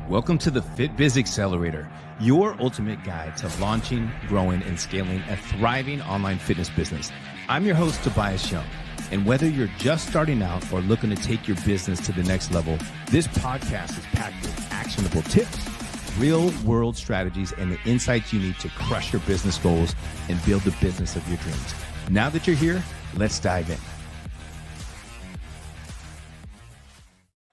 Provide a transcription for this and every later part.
Welcome to the FitBiz Accelerator, your ultimate guide to launching, growing, and scaling a thriving online fitness business. I'm your host, Tobias Young, and whether you're just starting out or looking to take your business to the next level, this podcast is packed with actionable tips, real-world strategies, and the insights you need to crush your business goals and build the business of your dreams. Now that you're here, let's dive in.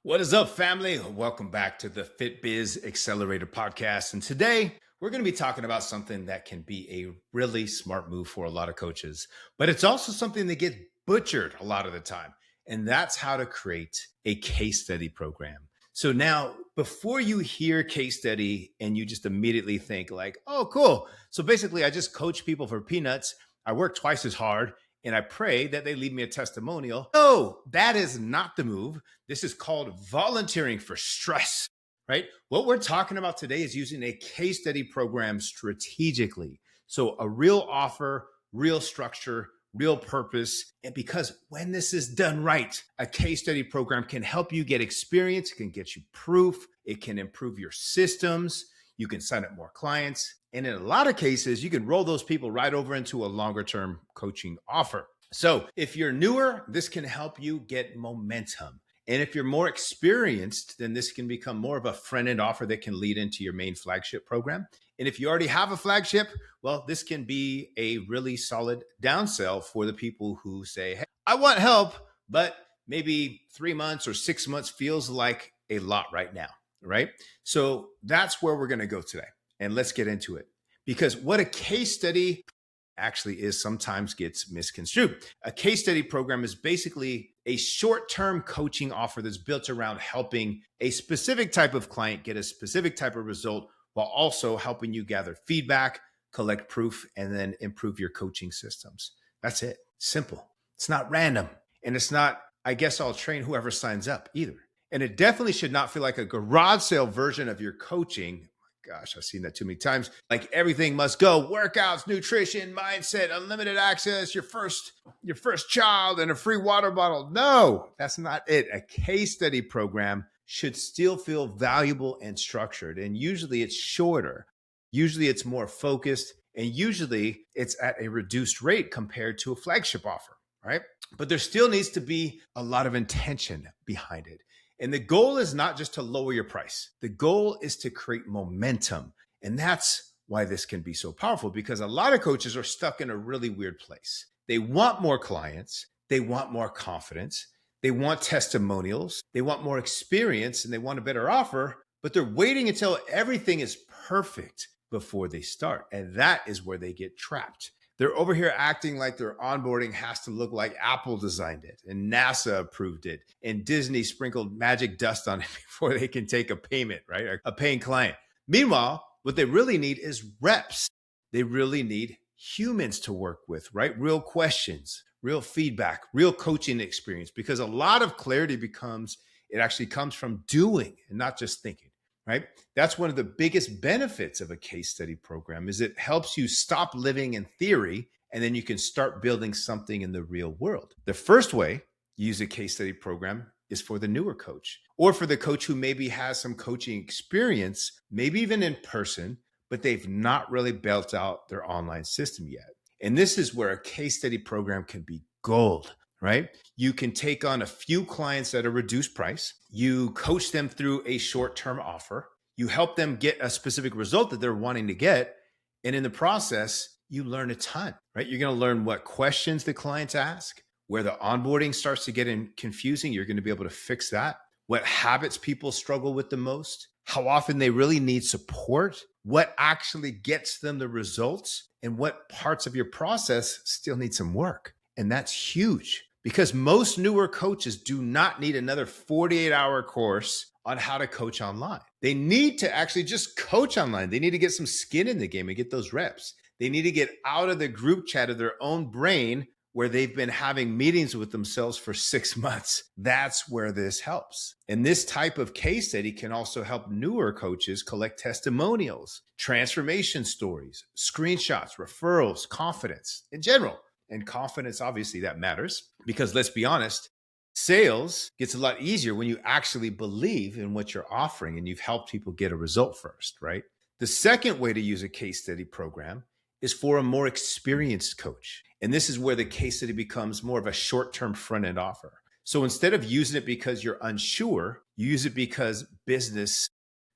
What is up, family? Welcome back to the FitBiz Accelerator podcast. And today we're going to be talking about something that can be a really smart move for a lot of coaches, but it's also something that gets butchered a lot of the time. And that's how to create a case study program. So now, before you hear case study and you just immediately think like, oh, cool. So basically I just coach people for peanuts. I work twice as hard and I pray that they leave me a testimonial. No, that is not the move. This is called volunteering for stress, right? What we're talking about today is using a case study program strategically. So a real offer, real structure, real purpose. And because when this is done right, a case study program can help you get experience, it can get you proof, it can improve your systems, you can sign up more clients. And in a lot of cases, you can roll those people right over into a longer term coaching offer. So if you're newer, this can help you get momentum. And if you're more experienced, then this can become more of a front-end offer that can lead into your main flagship program. And if you already have a flagship, well, this can be a really solid downsell for the people who say, hey, I want help, but maybe 3 months or 6 months feels like a lot right now, right? So that's where we're going to go today. And let's get into it. Because what a case study actually is sometimes gets misconstrued. A case study program is basically a short-term coaching offer that's built around helping a specific type of client get a specific type of result while also helping you gather feedback, collect proof, and then improve your coaching systems. That's it. Simple. It's not random. And it's not, I guess I'll train whoever signs up either. And it definitely should not feel like a garage sale version of your coaching. Gosh, I've seen that too many times. Like everything must go, workouts, nutrition, mindset, unlimited access, your first child, and a free water bottle. No, that's not it. A case study program should still feel valuable and structured. And usually it's shorter. Usually it's more focused. And usually it's at a reduced rate compared to a flagship offer, right? But there still needs to be a lot of intention behind it. And the goal is not just to lower your price. The goal is to create momentum. And that's why this can be so powerful, because a lot of coaches are stuck in a really weird place. They want more clients. They want more confidence. They want testimonials. They want more experience and they want a better offer, but they're waiting until everything is perfect before they start. And that is where they get trapped. They're over here acting like their onboarding has to look like Apple designed it and NASA approved it and Disney sprinkled magic dust on it before they can take a payment, right? A paying client. Meanwhile, what they really need is reps. They really need humans to work with, right? Real questions, real feedback, real coaching experience, because a lot of clarity actually comes from doing and not just thinking. Right? That's one of the biggest benefits of a case study program is it helps you stop living in theory and then you can start building something in the real world. The first way you use a case study program is for the newer coach or for the coach who maybe has some coaching experience, maybe even in person, but they've not really built out their online system yet. And this is where a case study program can be gold. Right? You can take on a few clients at a reduced price. You coach them through a short-term offer. You help them get a specific result that they're wanting to get. And in the process, you learn a ton, right? You're going to learn what questions the clients ask, where the onboarding starts to get confusing. You're going to be able to fix that. What habits people struggle with the most, how often they really need support, what actually gets them the results, and what parts of your process still need some work. And that's huge. Because most newer coaches do not need another 48-hour course on how to coach online. They need to actually just coach online. They need to get some skin in the game and get those reps. They need to get out of the group chat of their own brain where they've been having meetings with themselves for 6 months. That's where this helps. And this type of case study can also help newer coaches collect testimonials, transformation stories, screenshots, referrals, confidence in general. And confidence, obviously, that matters because let's be honest, Sales gets a lot easier when you actually believe in what you're offering and you've helped people get a result first, right? The second way to use a case study program is for a more experienced coach. And this is where the case study becomes more of a short-term front-end offer. So instead of using it because you're unsure, you use it because business,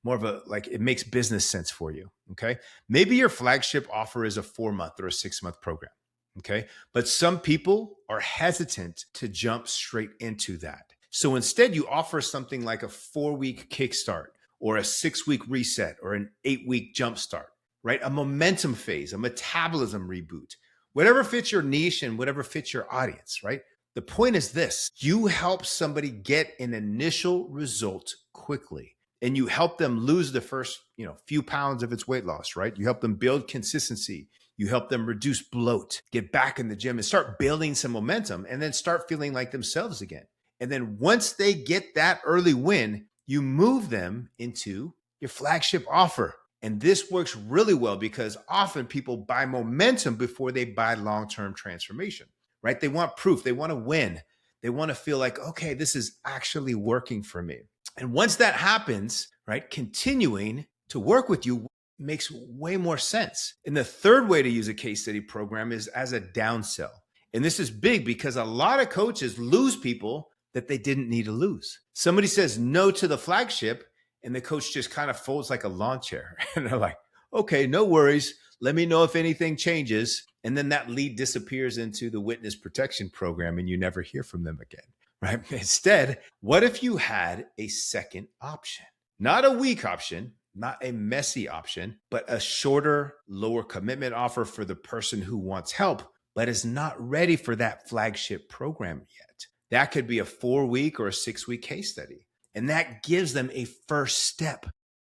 more of a like it makes business sense for you. Okay. Maybe your flagship offer is a 4-month or a 6-month program. Okay. But some people are hesitant to jump straight into that. So instead, you offer something like a 4-week kickstart or a 6-week reset or an 8-week jumpstart, right? A momentum phase, a metabolism reboot, whatever fits your niche and whatever fits your audience, right? The point is this: you help somebody get an initial result quickly, and you help them lose the first, few pounds of its weight loss, right? You help them build consistency. You help them reduce bloat, get back in the gym and start building some momentum, and then start feeling like themselves again. And then once they get that early win, you move them into your flagship offer. And this works really well because often people buy momentum before they buy long-term transformation, right? They want proof. They want to win. They want to feel like, okay, this is actually working for me. And once that happens, right, continuing to work with you makes way more sense. And the third way to use a case study program is as a downsell. And this is big because a lot of coaches lose people that they didn't need to lose. Somebody says no to the flagship and the coach just kind of folds like a lawn chair. And they're like, okay, no worries. Let me know if anything changes. And then that lead disappears into the witness protection program and you never hear from them again, right? Instead, what if you had a second option? Not a weak option, not a messy option, but a shorter, lower commitment offer for the person who wants help, but is not ready for that flagship program yet. That could be a 4-week or a 6-week case study. And that gives them a first step.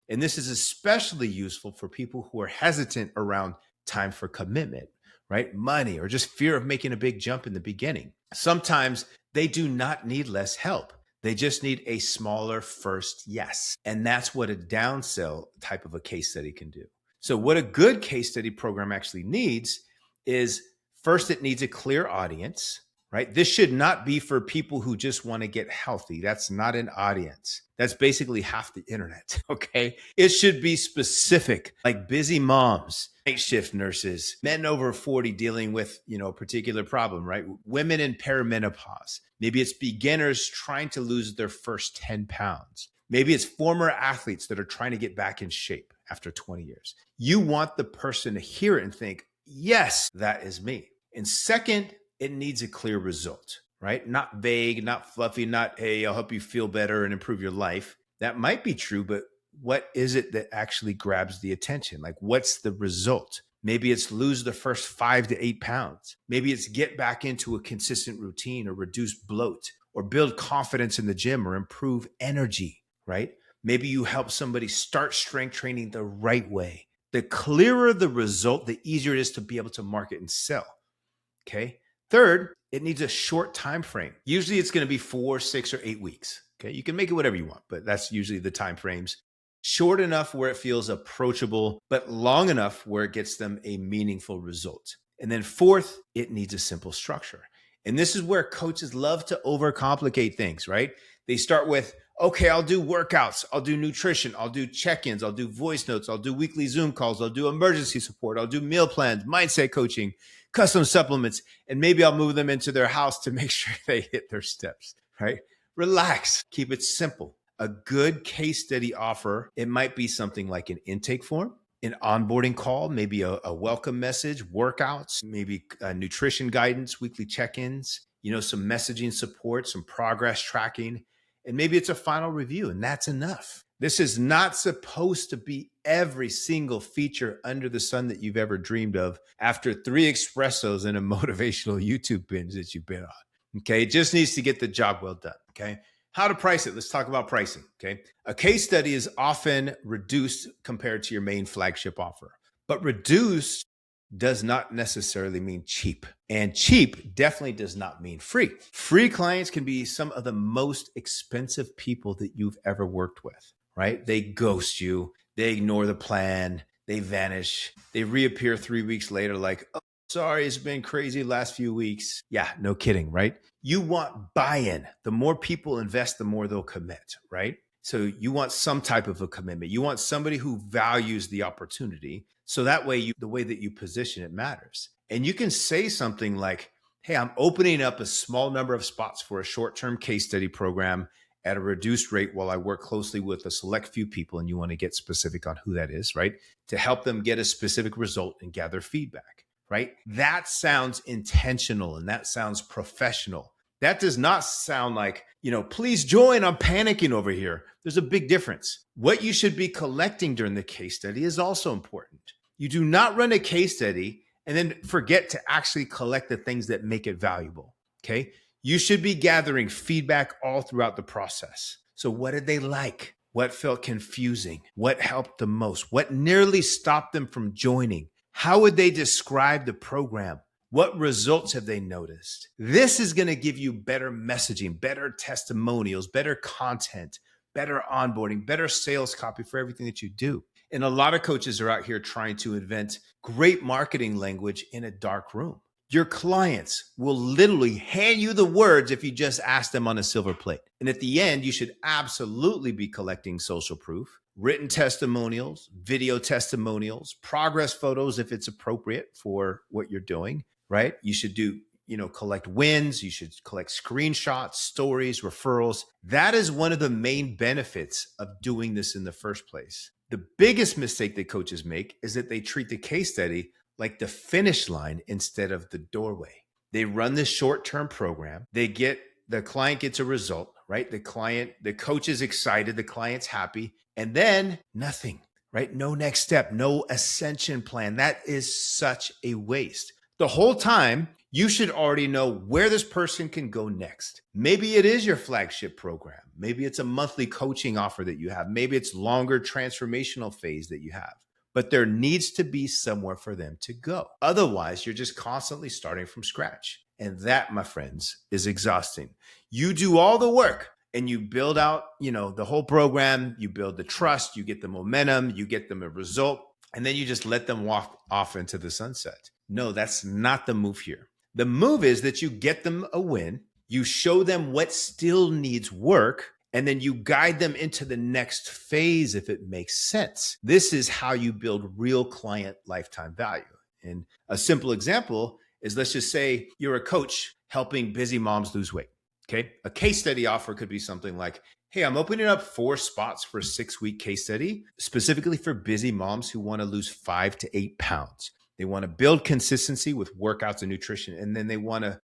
And this is especially useful for people who are hesitant around time for commitment, right? Money, or just fear of making a big jump in the beginning. Sometimes they do not need less help. They just need a smaller first yes. And that's what a downsell type of a case study can do. So what a good case study program actually needs is, first, it needs a clear audience, right? This should not be for people who just want to get healthy. That's not an audience. That's basically half the internet, okay? It should be specific, like busy moms, night shift nurses, men over 40 dealing with, a particular problem, right? Women in perimenopause. Maybe it's beginners trying to lose their first 10 pounds. Maybe it's former athletes that are trying to get back in shape after 20 years. You want the person to hear it and think, yes, that is me. And second, it needs a clear result, right? Not vague, not fluffy, not, hey, I'll help you feel better and improve your life. That might be true, but what is it that actually grabs the attention? Like, what's the result? Maybe it's lose the first 5 to 8 pounds. Maybe it's get back into a consistent routine or reduce bloat or build confidence in the gym or improve energy, right? Maybe you help somebody start strength training the right way. The clearer the result, the easier it is to be able to market and sell, okay? Third, it needs a short time frame. Usually it's going to be 4, 6, or 8 weeks. Okay. You can make it whatever you want, but that's usually the time frames. Short enough where it feels approachable, but long enough where it gets them a meaningful result. And then fourth, it needs a simple structure. And this is where coaches love to overcomplicate things, right? They start with, okay, I'll do workouts, I'll do nutrition, I'll do check-ins, I'll do voice notes, I'll do weekly Zoom calls, I'll do emergency support, I'll do meal plans, mindset coaching, custom supplements, and maybe I'll move them into their house to make sure they hit their steps, right? Relax, keep it simple. A good case study offer, it might be something like an intake form, an onboarding call, maybe a welcome message, workouts, maybe nutrition guidance, weekly check-ins, some messaging support, some progress tracking, and maybe it's a final review, and that's enough. This is not supposed to be every single feature under the sun that you've ever dreamed of after 3 espressos and a motivational YouTube binge that you've been on. Okay, it just needs to get the job well done. Okay, how to price it? Let's talk about pricing. Okay, a case study is often reduced compared to your main flagship offer, but reduced does not necessarily mean cheap. And cheap definitely does not mean free. Free clients can be some of the most expensive people that you've ever worked with, right? They ghost you, they ignore the plan, they vanish, they reappear 3 weeks later like, oh, Sorry, it's been crazy last few weeks. Yeah, no kidding, right? You want buy-in. The more people invest, the more they'll commit, right? So you want some type of a commitment. You want somebody who values the opportunity. So that way, the way that you position it matters. And you can say something like, hey, I'm opening up a small number of spots for a short-term case study program at a reduced rate while I work closely with a select few people, and you want to get specific on who that is, right? To help them get a specific result and gather feedback, right? That sounds intentional and that sounds professional. That does not sound like, please join, I'm panicking over here. There's a big difference. What you should be collecting during the case study is also important. You do not run a case study and then forget to actually collect the things that make it valuable, okay? You should be gathering feedback all throughout the process. So what did they like? What felt confusing? What helped the most? What nearly stopped them from joining? How would they describe the program? What results have they noticed? This is going to give you better messaging, better testimonials, better content, better onboarding, better sales copy for everything that you do. And a lot of coaches are out here trying to invent great marketing language in a dark room. Your clients will literally hand you the words if you just ask them on a silver plate. And at the end, you should absolutely be collecting social proof, written testimonials, video testimonials, progress photos if it's appropriate for what you're doing, right? You should collect wins. You should collect screenshots, stories, referrals. That is one of the main benefits of doing this in the first place. The biggest mistake that coaches make is that they treat the case study like the finish line instead of the doorway. They run this short-term program. The client gets a result, right? The coach is excited, the client's happy, and then nothing, right? No next step, no ascension plan. That is such a waste. The whole time, you should already know where this person can go next. Maybe it is your flagship program. Maybe it's a monthly coaching offer that you have. Maybe it's longer transformational phase that you have. But there needs to be somewhere for them to go. Otherwise, you're just constantly starting from scratch. And that, my friends, is exhausting. You do all the work and you build out, the whole program, you build the trust, you get the momentum, you get them a result, and then you just let them walk off into the sunset. No, that's not the move here. The move is that you get them a win, you show them what still needs work, and then you guide them into the next phase if it makes sense. This is how you build real client lifetime value. And a simple example is, let's just say you're a coach helping busy moms lose weight. Okay. A case study offer could be something like, hey, I'm opening up 4 spots for a 6-week case study, specifically for busy moms who want to lose 5 to 8 pounds. They want to build consistency with workouts and nutrition, and then they want to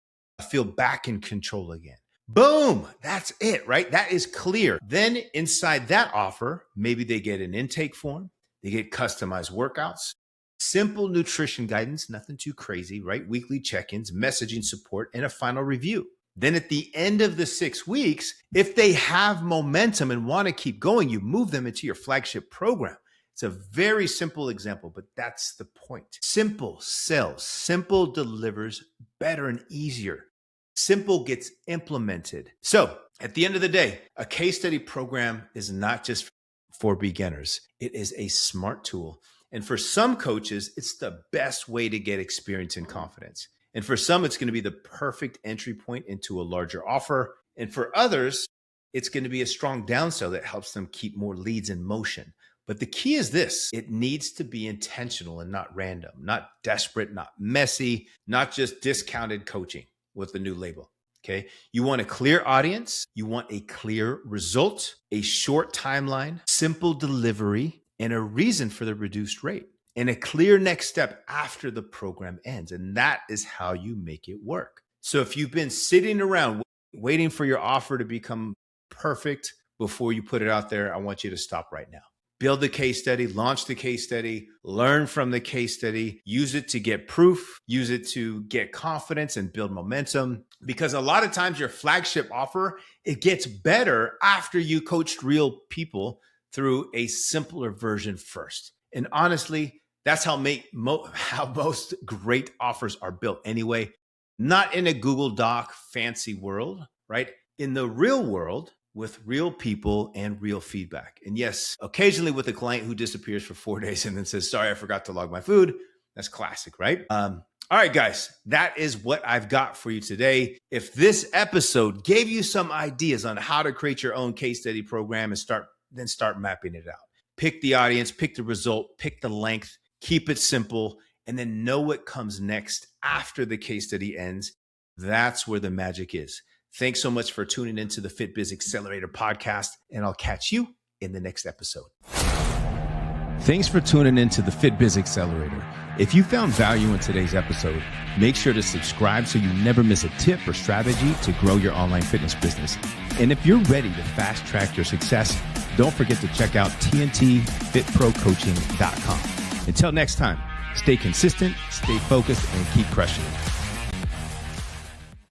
feel back in control again. Boom, that's it, right? That is clear. Then inside that offer, maybe they get an intake form, they get customized workouts, simple nutrition guidance, nothing too crazy, right? Weekly check-ins, messaging support, and a final review. Then at the end of the 6 weeks, if they have momentum and want to keep going, you move them into your flagship program. It's a very simple example, but that's the point. Simple sells, simple delivers better and easier. Simple gets implemented. So at the end of the day, a case study program is not just for beginners. It is a smart tool. And for some coaches, it's the best way to get experience and confidence. And for some, it's going to be the perfect entry point into a larger offer. And for others, it's going to be a strong downsell that helps them keep more leads in motion. But the key is this: it needs to be intentional and not random, not desperate, not messy, not just discounted coaching with the new label. Okay. You want a clear audience. You want a clear result, a short timeline, simple delivery, and a reason for the reduced rate, and a clear next step after the program ends. And that is how you make it work. So if you've been sitting around waiting for your offer to become perfect before you put it out there, I want you to stop right now. Build the case study, launch the case study, learn from the case study, use it to get proof, use it to get confidence and build momentum. Because a lot of times your flagship offer, it gets better after you coached real people through a simpler version first. And honestly, that's how most great offers are built anyway. Not in a Google Doc fancy world, right? In the real world, with real people and real feedback. And yes, occasionally with a client who disappears for 4 days and then says, sorry, I forgot to log my food. That's classic, right? All right, guys, that is what I've got for you today. If this episode gave you some ideas on how to create your own case study program and start mapping it out. Pick the audience, pick the result, pick the length, keep it simple, and then know what comes next after the case study ends. That's where the magic is. Thanks so much for tuning into the FitBiz Accelerator podcast, and I'll catch you in the next episode. Thanks for tuning into the FitBiz Accelerator. If you found value in today's episode, make sure to subscribe so you never miss a tip or strategy to grow your online fitness business. And if you're ready to fast track your success, don't forget to check out tntfitprocoaching.com. Until next time, stay consistent, stay focused, and keep crushing it.